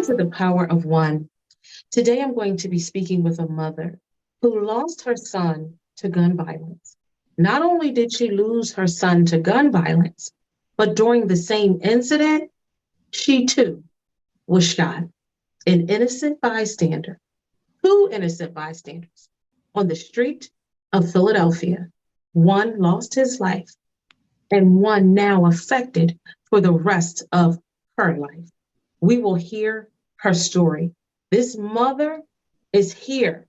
to the Power of One. Today I'm going to be speaking with a mother who lost her son to gun violence. Not only did she lose her son to gun violence, but during the same incident, she too was shot. An innocent bystander, two innocent bystanders on the street of Philadelphia. One lost his life and one now affected for the rest of her life. We will hear her story. This mother is here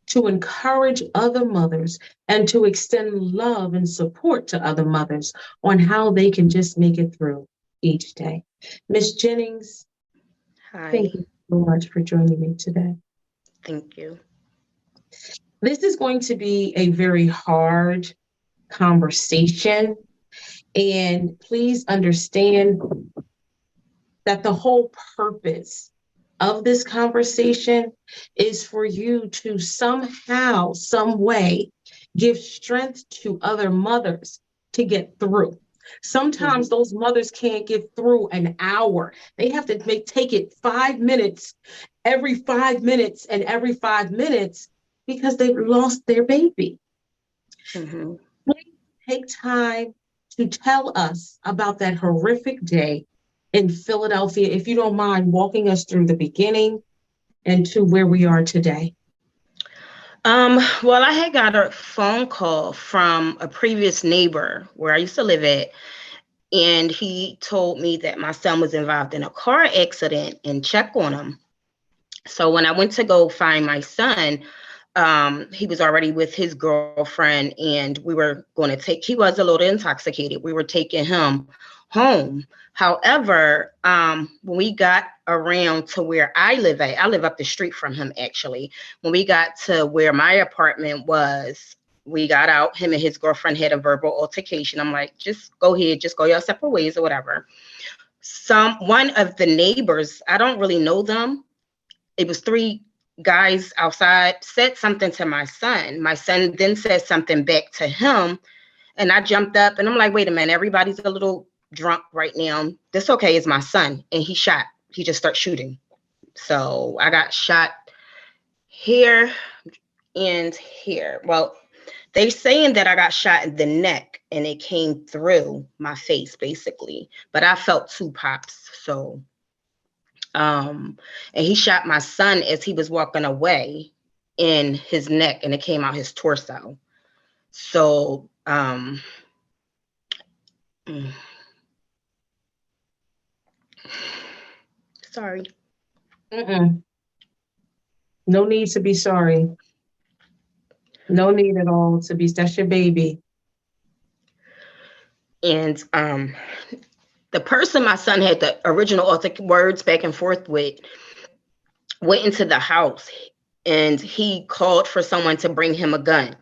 to encourage other mothers and to extend love and support to other mothers on how they can just make it through each day. Miss Jennings, Hi, thank you so much for joining me today. thank you. This is going to be a very hard conversation, and please understand that the whole purpose of this conversation is for you to somehow, some way, give strength to other mothers to get through. Sometimes Mhm. those mothers can't get through an hour. They have to take it 5 minutes, every 5 minutes, and every 5 minutes because they've lost their baby. Mhm. Please take time to tell us about that horrific day in Philadelphia, if you don't mind walking us through the beginning and to where we are today. Well, I had got a phone call from a previous neighbor where I used to live at, and he told me that my son was involved in a car accident and check on him. So when I went to go find my son, he was already with his girlfriend, and we were going to he was a little intoxicated. We were taking him home. However, when we got around to where I live up the street from him actually. When we got to where my apartment was, we got out. Him and his girlfriend had a verbal altercation. I'm like, just go ahead, just go your separate ways or whatever. One of the neighbors, I don't really know them, it was three guys outside, said something to my son. My son then said something back to him. And I jumped up and I'm like, wait a minute, everybody's a little drunk right now. That's okay, it's my son. And he shot. He just started shooting. So I got shot here and here. Well, they saying that I got shot in the neck and it came through my face basically. But I felt two pops. So and he shot my son as he was walking away in his neck and it came out his torso. So mm, sorry. Mm-mm. No need to be sorry. No need at all to be, that's your baby. And the person my son had the original words back and forth with went into the house and he called for someone to bring him a gun.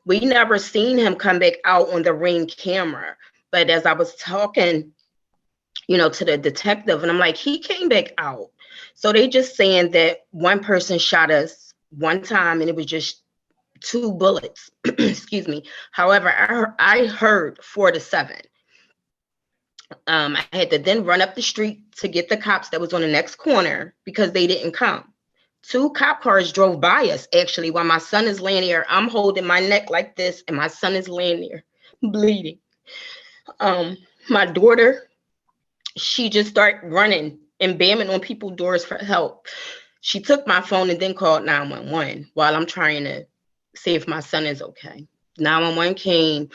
We never seen him come back out on the ring camera. But as I was talking, to the detective, and I'm like, he came back out. So they just saying that one person shot us one time and it was just two bullets. Excuse me. However, I heard 4 to 7. I had to then run up the street to get the cops that was on the next corner because they didn't come. 2 cop cars drove by us actually while my son is laying there. I'm holding my neck like this and my son is laying there bleeding. My daughter, she just started running and bamming on people's doors for help. She took my phone and then called 911 while I'm trying to see if my son is okay. 911 came,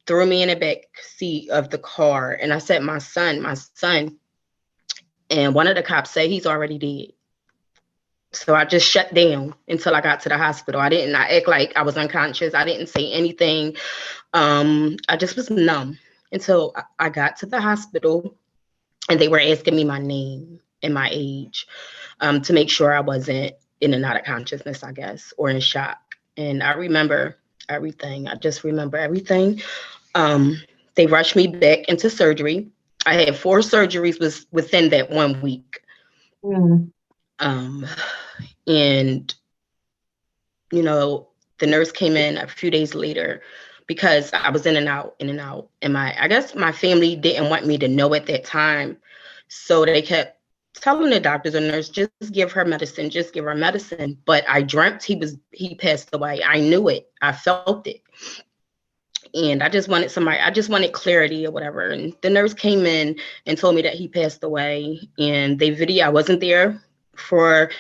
threw me in the back seat of the car, and I said, my son. And one of the cops said he's already dead. So I just shut down until I got to the hospital. I act like I was unconscious. I didn't say anything. I just was numb until I got to the hospital and they were asking me my name and my age, to make sure I wasn't in and out of consciousness, I guess, or in shock. And I remember everything. I just remember everything. They rushed me back into surgery. I had 4 surgeries within that 1 week. Mm. Um, and, the nurse came in a few days later because I was in and out, in and out. And I guess my family didn't want me to know at that time. So they kept telling the doctors and nurse, just give her medicine, just give her medicine. But I dreamt he passed away. I knew it. I felt it. And I just wanted clarity or whatever. And the nurse came in and told me that he passed away. And I wasn't there for,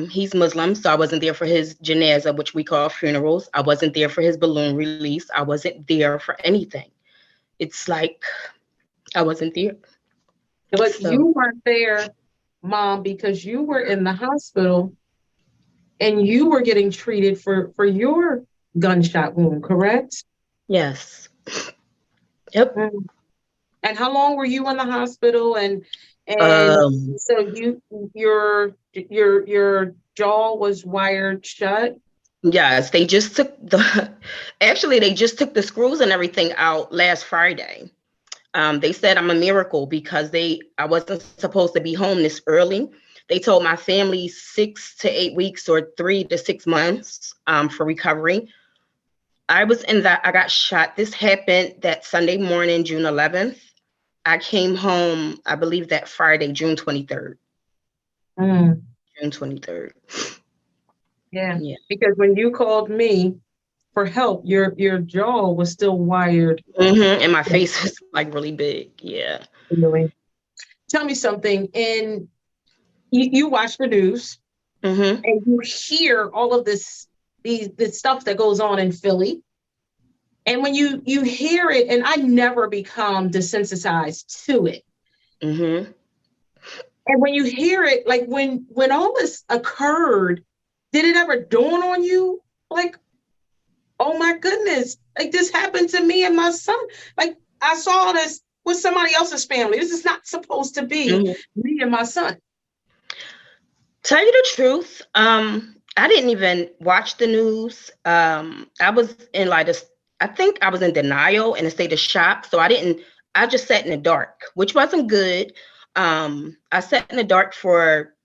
he's Muslim, so I wasn't there for his janazah, which we call funerals. I wasn't there for his balloon release. I wasn't there for anything. It's like I wasn't there. But So, you weren't there, Mom, because you were in the hospital and you were getting treated for your gunshot wound, correct? yes. Yep. Mm. And how long were you in the hospital? And Um, so your jaw was wired shut. yes, they just took the screws and everything out last Friday. They said I'm a miracle because I wasn't supposed to be home this early. They told my family 6 to 8 weeks or 3 to 6 months for recovery. I got shot. This happened that Sunday morning, June 11th. I came home, I believe that Friday, June 23rd. Mm. June 23rd. Yeah. Yeah. Because when you called me for help, your jaw was still wired. And my face was like really big. Yeah. Really. Tell me something. And you watch the news and you hear all of this stuff that goes on in Philly. And when you hear it, and I never become desensitized to it. And when you hear it, like when all this occurred, did it ever dawn on you? Like, oh my goodness, like this happened to me and my son. Like I saw this with somebody else's family. This is not supposed to be me and my son. Tell you the truth, I didn't even watch the news. I was in I think I was in denial in a state of shock. So I just sat in the dark, which wasn't good. I sat in the dark for,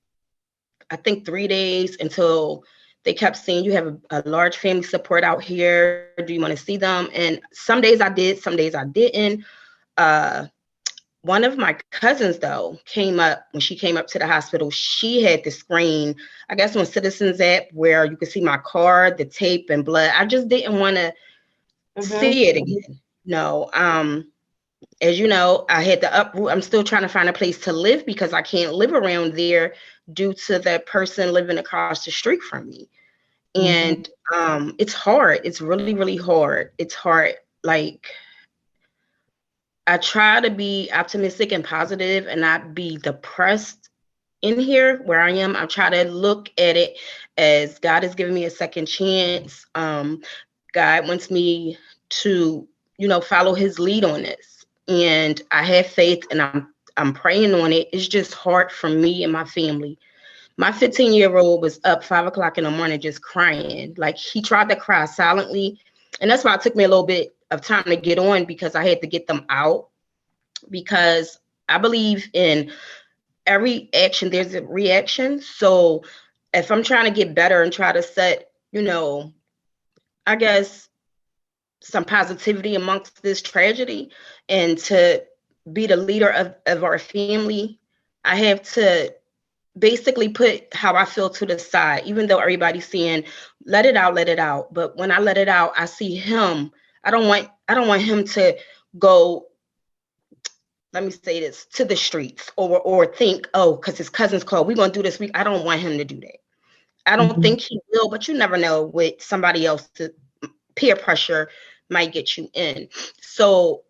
I think 3 days until they kept saying, you have a large family support out here. Do you want to see them? And some days I did, some days I didn't. One of my cousins, though, when she came up to the hospital, she had the screen, I guess on Citizens app, where you could see my card, the tape and blood. I just didn't want to see it again. No. As you know, I had to uproot. I'm still trying to find a place to live because I can't live around there due to the person living across the street from me. And it's hard. It's really, really hard. It's hard. Like, I try to be optimistic and positive and not be depressed in here where I am. I try to look at it as God has given me a second chance. God wants me to, follow his lead on this. And I have faith and I'm praying on it. It's just hard for me and my family. My 15-year-old was up 5 o'clock in the morning just crying. Like he tried to cry silently. And that's why it took me a little bit of time to get on because I had to get them out. Because I believe in every action, there's a reaction. So if I'm trying to get better and try to set, I guess some positivity amongst this tragedy and to be the leader of our family, I have to basically put how I feel to the side, even though everybody's saying, let it out. But when I let it out, I see him. I don't want him to go, let me say this, to the streets or think, oh, because his cousins called, we're going to do this week. I don't want him to do that. I don't think he will, but you never know with somebody else. Peer pressure might get you in. So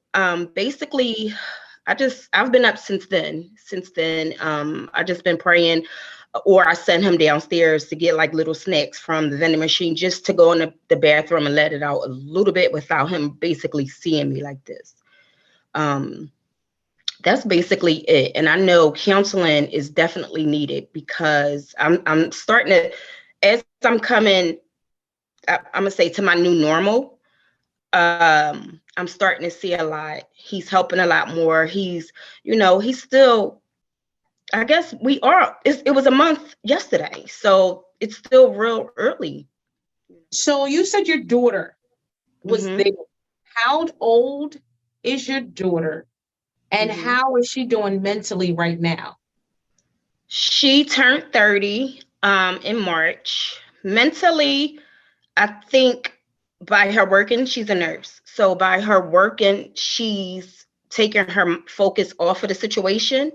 basically, I've been up since then. I just been praying, or I send him downstairs to get like little snacks from the vending machine just to go in the bathroom and let it out a little bit without him basically seeing me like this. That's basically it. And I know counseling is definitely needed because I'm starting to, as I'm coming, I'm gonna say to my new normal. I'm starting to see a lot. He's helping a lot more. He's still, I guess it was a month yesterday. So it's still real early. So you said your daughter was there. How old is your daughter? And how is she doing mentally right now? She turned 30 in March. Mentally, I think by her working, she's a nurse. So by her working, she's taking her focus off of the situation.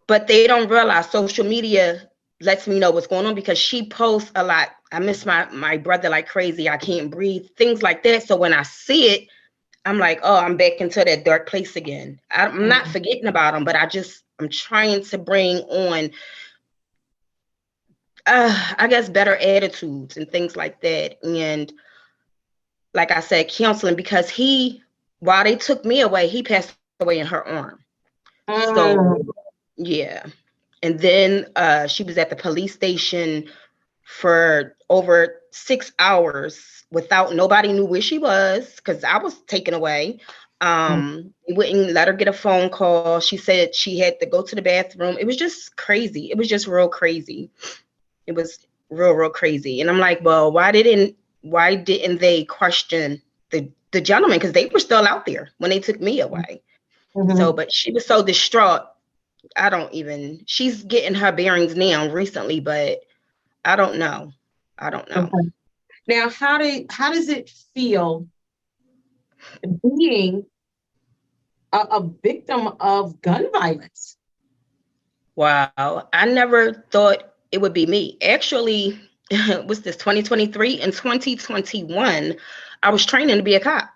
But they don't realize social media lets me know what's going on because she posts a lot. I miss my brother like crazy. I can't breathe, things like that. So when I see it, I'm like, oh, I'm back into that dark place again. I'm not forgetting about him, but I'm trying to bring on, I guess, better attitudes and things like that. And like I said, counseling, because while they took me away, he passed away in her arm. So yeah. And then she was at the police station for over 6 hours without nobody knew where she was because I was taken away. They wouldn't let her get a phone call. She said she had to go to the bathroom. It was just crazy. It was just real crazy. It was real crazy. And I'm like, well, why didn't they question the gentleman? Because they were still out there when they took me away. So, but she was so distraught. She's getting her bearings now recently, but I don't know. Okay. Now, how does it feel being a victim of gun violence? Wow. I never thought it would be me. Actually, what's this, 2023? In 2021, I was training to be a cop.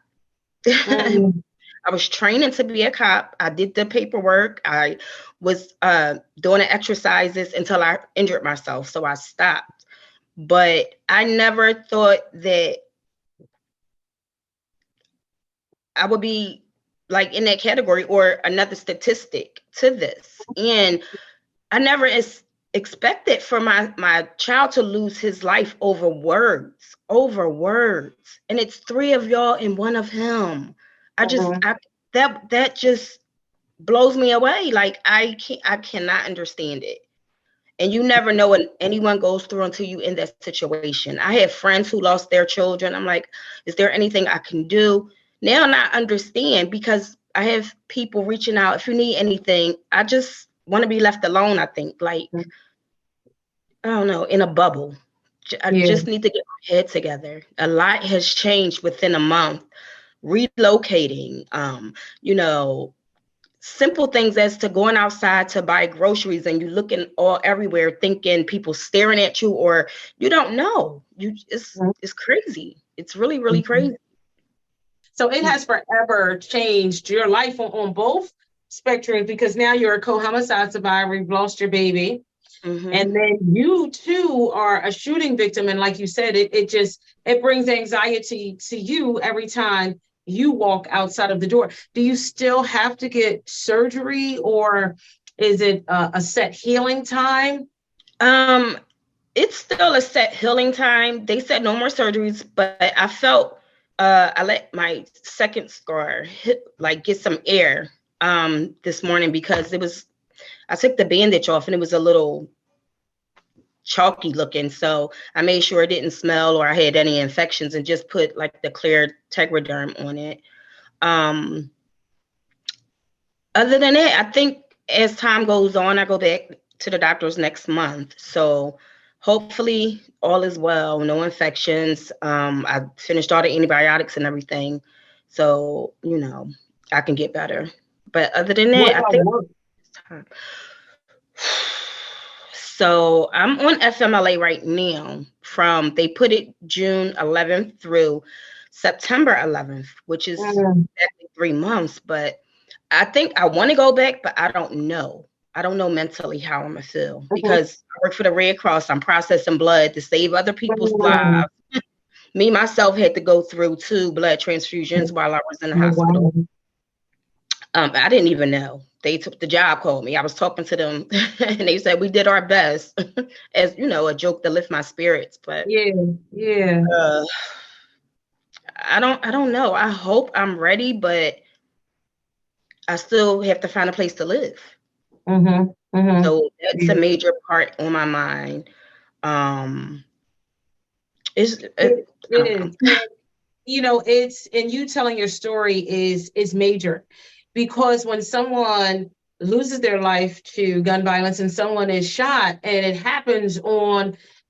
I was training to be a cop. I did the paperwork. I was doing the exercises until I injured myself. So I stopped. But I never thought that I would be like in that category or another statistic to this. And I never expected for my child to lose his life over words. And it's three of y'all and one of him. That just blows me away. Like I cannot understand it. And you never know what anyone goes through until you in that situation. I have friends who lost their children. I'm like, is there anything I can do? Now I understand because I have people reaching out. If you need anything, I just want to be left alone, I think. Like, I don't know, in a bubble. I just need to get my head together. A lot has changed within a month. Relocating, simple things as to going outside to buy groceries and you looking all everywhere thinking people staring at you or you don't know. It's crazy. It's really crazy. So it has forever changed your life on both spectrums because now you're a co-homicide survivor, you've lost your baby. And then you too are a shooting victim. And like you said, it brings anxiety to you every time you walk outside of the door. Do you still have to get surgery or is it a set healing time? It's still a set healing time. They said no more surgeries, but I felt I let my second scar get some air this morning because I took the bandage off and it was a little chalky looking. So I made sure it didn't smell or I had any infections and just put like the clear Tegaderm on it. Other than that, I think as time goes on, I go back to the doctors next month. So hopefully all is well, no infections. I finished all the antibiotics and everything. So, I can get better. But other than that, I think it's time. So I'm on FMLA right now they put it June 11th through September 11th, which is exactly 3 months. But I think I want to go back, but I don't know. I don't know mentally how I'm going to feel because I work for the Red Cross. I'm processing blood to save other people's lives. Me, myself, had to go through 2 blood transfusions while I was in the hospital. I didn't even know. They took the job, called me. I was talking to them and they said, we did our best as, a joke to lift my spirits. But I don't know. I hope I'm ready, but I still have to find a place to live. So that's a major part on my mind. It is. And you telling your story is major because when someone loses their life to gun violence and someone is shot and it happens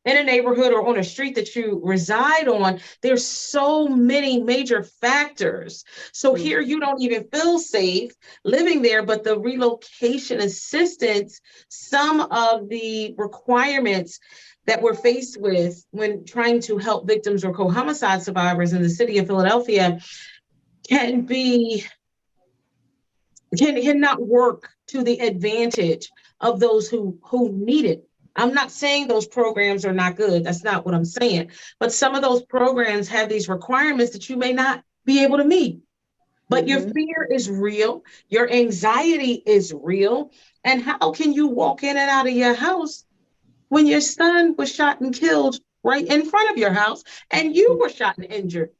in a neighborhood or on a street that you reside on, there's so many major factors. So here you don't even feel safe living there, but the relocation assistance, some of the requirements that we're faced with when trying to help victims or co-homicide survivors in the city of Philadelphia can not work to the advantage of those who need it. I'm not saying those programs are not good. That's not what I'm saying. But some of those programs have these requirements that you may not be able to meet. But your fear is real. Your anxiety is real. And how can you walk in and out of your house when your son was shot and killed right in front of your house and you were shot and injured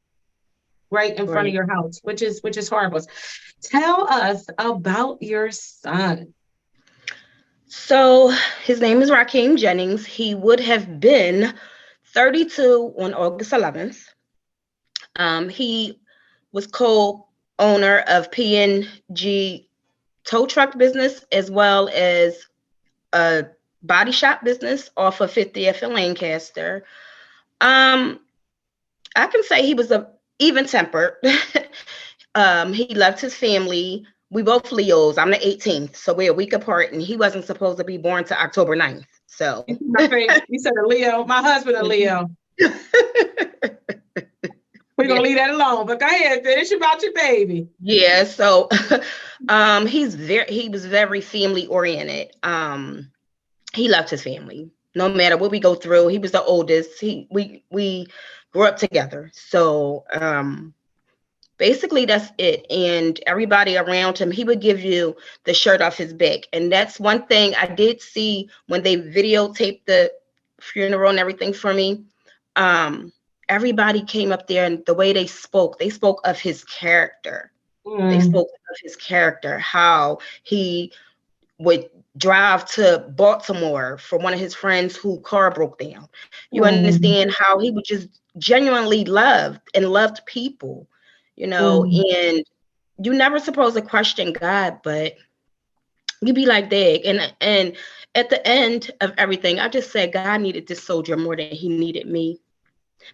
right in front of your house, which is horrible. Tell us about your son. So his name is Charlotte Jennings. He would have been 32 on August 11th. He was co-owner of P&G tow truck business as well as a body shop business off of 50th and Lancaster. I can say he was even-tempered. He loved his family. We both Leos. I'm the 18th, so we're a week apart, and he wasn't supposed to be born to October 9th. So my favorite, you said a Leo. My husband a Leo. We're gonna leave that alone. But go ahead, finish about your baby. Yeah. So he was very family oriented. He loved his family. No matter what we go through, he was the oldest. We grew up together. So basically that's it. And everybody around him, he would give you the shirt off his back. And that's one thing I did see when they videotaped the funeral and everything for me. Everybody came up there, and the way they spoke of his character. They spoke of his character, how he would drive to Baltimore for one of his friends whose car broke down. You understand how he would just genuinely loved people, and you never supposed to question God, but you be like, dang. And at the end of everything, I just said God needed this soldier more than he needed me,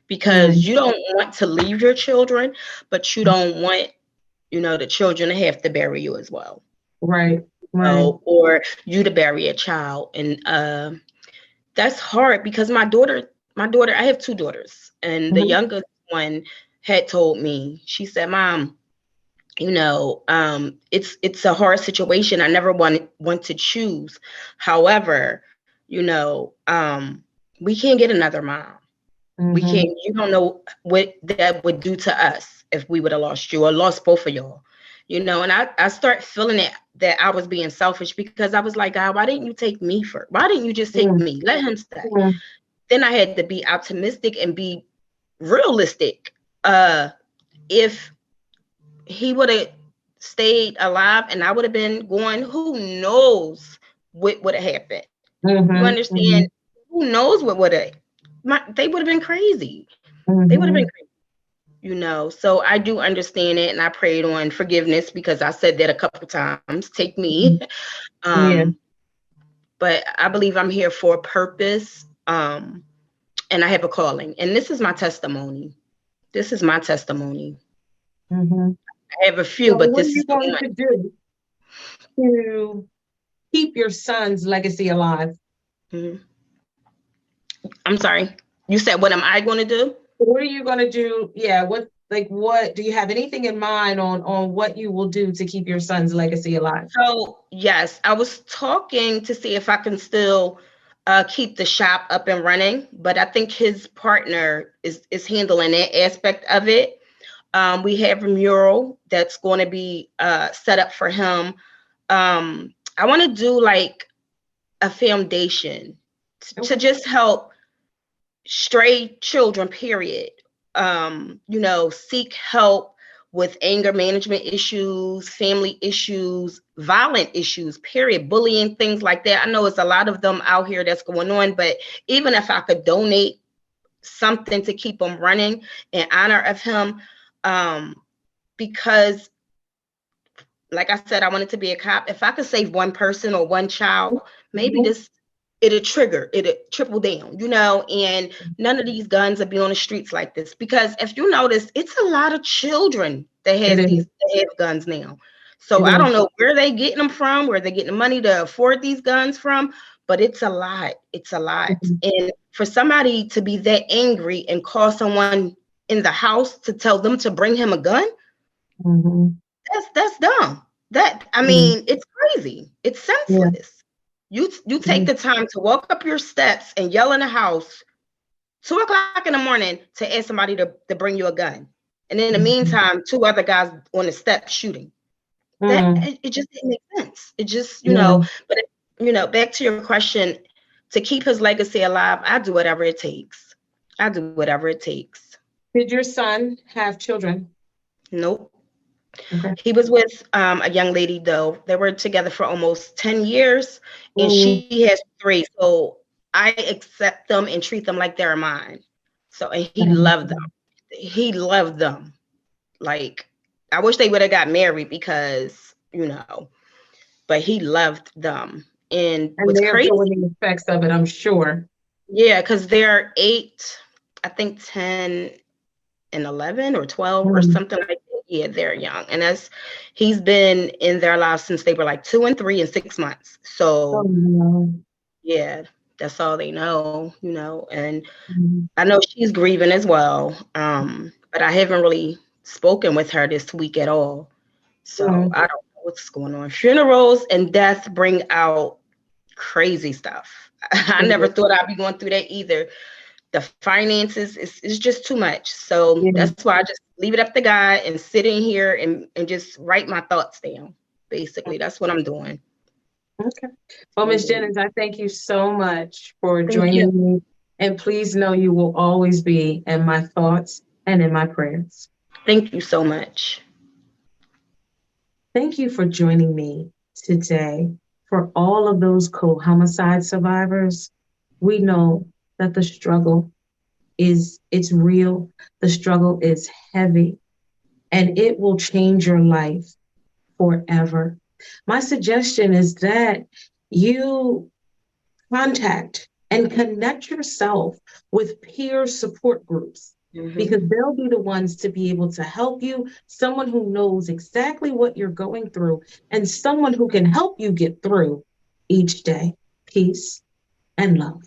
because you don't want to leave your children, but you don't want, the children to have to bury you as well. Right. Or you to bury a child. And that's hard, because my daughter, I have two daughters, and the youngest one had told me, she said, Mom, it's a hard situation. I never want to choose. However, we can't get another mom. We can't, you don't know what that would do to us if we would have lost you or lost both of y'all, and I start feeling it, that I was being selfish, because I was like, God, why didn't you take me first? Why didn't you just take me? Let him stay. Then I had to be optimistic and be realistic. If he would have stayed alive and I would have been going, who knows what would have happened? You understand? Who knows what would have? They would have been crazy. They would have been crazy. So I do understand it, and I prayed on forgiveness, because I said that a couple of times. Take me. But I believe I'm here for a purpose, and I have a calling, and this is my testimony. I have a few, but what are you going to do to keep your son's legacy alive? I'm sorry. You said, what am I going to do? What are you going to do? Yeah. What do you have anything in mind on what you will do to keep your son's legacy alive? So yes, I was talking to see if I can still keep the shop up and running, but I think his partner is handling that aspect of it. We have a mural that's going to be set up for him. I want to do like a foundation to just help stray children, period. Seek help with anger management issues, family issues, violent issues, period, bullying, things like that. I know it's a lot of them out here that's going on, but even if I could donate something to keep them running in honor of him, because like I said, I wanted to be a cop. If I could save one person or one child, maybe Mhm. it'll triple down, and none of these guns will be on the streets like this. Because if you notice, it's a lot of children that It is. have guns now. So It I is. don't know where they getting them from, where they're getting the money to afford these guns from, but it's a lot. It's a lot. Mhm. And for somebody to be that angry and call someone in the house to tell them to bring him a gun, Mhm. that's dumb. I Mhm. mean, it's crazy. It's Yeah. senseless. You take Mhm. the time to walk up your steps and yell in the house 2 o'clock in the morning to ask somebody to bring you a gun. And in the Mhm. meantime, two other guys on the steps shooting. That Mm. it just didn't make sense. It just, Yeah. but back to your question, to keep his legacy alive, I do whatever it takes. I do whatever it takes. Did your son have children? Nope. Okay. He was with a young lady, though. They were together for almost 10 years, and Mm. she has three. So I accept them and treat them like they're mine. So, and he loved them. He loved them. Like, I wish they would have got married because, but he loved them. And And what's they're crazy, feeling the effects of it, I'm sure. yeah, because they're 8, I think 10 and 11 or 12 or Mm. something like that. Yeah, they're young. And he's been in their lives since they were like 2 and 3 and 6 months. Oh, So no. yeah, that's all they know. And Mhm. I know she's grieving as well. But I haven't really spoken with her this week at all. So Mm. I don't know what's going on. Funerals and death bring out crazy stuff. I never thought I'd be going through that either. The finances is just too much. So Yeah. that's why I just leave it up to God and sit in here and just write my thoughts down. Basically, that's what I'm doing. Okay. Well, Ms. Jennings, I thank you so much for Thank you. joining me. And please know you will always be in my thoughts and in my prayers. Thank you so much. Thank you for joining me today. For all of those co-homicide survivors, we know that the struggle it's real. The struggle is heavy and it will change your life forever. My suggestion is that you contact and connect yourself with peer support groups Hmm. because they'll be the ones to be able to help you, someone who knows exactly what you're going through, and someone who can help you get through each day. Peace and love.